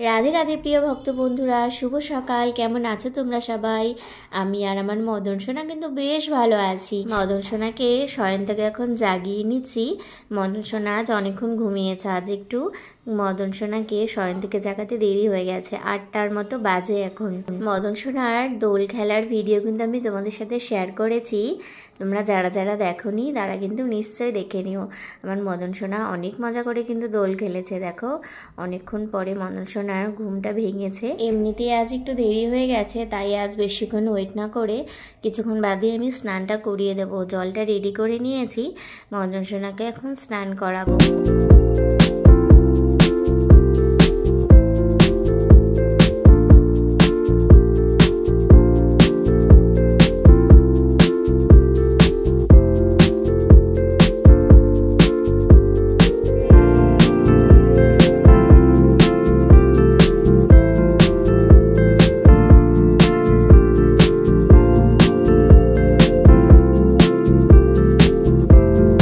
রাধে রাধে প্রিয় ভক্ত বন্ধুরা, শুভ সকাল। কেমন আছো তোমরা সবাই? আমি আর আমার মদন সোনা কিন্তু বেশ ভালো আছি। মদন সোনাকে শয়ন থেকে এখন জাগিয়ে নিচ্ছি। মদন সোনা আজ অনেকক্ষণ ঘুমিয়েছে। আজ একটু মদন সোনাকে শয়ন থেকে জাগাতে দেরি হয়ে গেছে, 8টার মতো বাজে এখন। মদন সোনার দোল খেলার ভিডিও কিন্তু আমি তোমাদের সাথে শেয়ার করেছি। তোমরা যারা যারা দেখোনি তারা কিন্তু নিশ্চয়ই দেখে নিও। আমার মদন সোনা অনেক মজা করে কিন্তু দোল খেলেছে। দেখো, অনেকক্ষণ পরে মদন সোনার ঘুমটা ভেঙেছে। এমনিতেই আজ একটু দেরি হয়ে গেছে, তাই আজ বেশিক্ষণ ওয়েট না করে কিছুক্ষণ বাদে আমি স্নানটা করিয়ে দেবো। জলটা রেডি করে নিয়েছি, মদন সোনাকে এখন স্নান করাবো।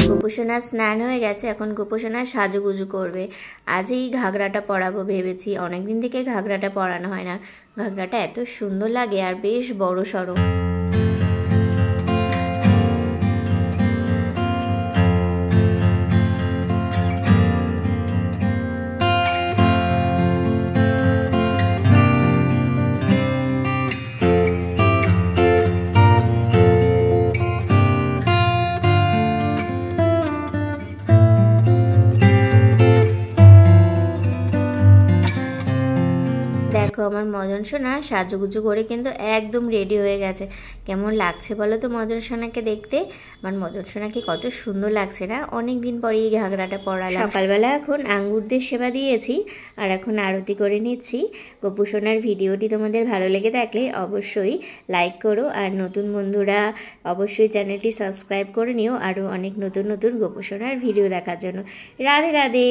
গোপুসোনা স্নান হয়ে গেছে, এখন গোপুসোনা সাজুগুজু করবে। আজ এই ঘাগরাটা পরাবো ভেবেছি। অনেকদিন থেকে ঘাগরাটা পরানো হয় না। ঘাগরাটা এত সুন্দর লাগে আর বেশ বড় সড়ো। দেখো, আমার মদন সোনা সাজুগুজু করে কিন্তু একদম রেডি হয়ে গেছে। কেমন লাগছে বলো তো মদন সোনাকে দেখতে? আমার মদন সোনাকে কত সুন্দর লাগছে না? অনেক দিন পরে এই ঘাগরাটা পরালাম। সকালবেলা এখন আঙ্গুরদের সেবা দিয়েছি আর এখন আরতি করে নিচ্ছি। গোপু সোনার ভিডিওটি তোমাদের ভালো লেগে থাকলে অবশ্যই লাইক করো, আর নতুন বন্ধুরা অবশ্যই চ্যানেলটি সাবস্ক্রাইব করে নিও আরও অনেক নতুন নতুন গোপু সোনার ভিডিও দেখার জন্য। রাধে রাধে।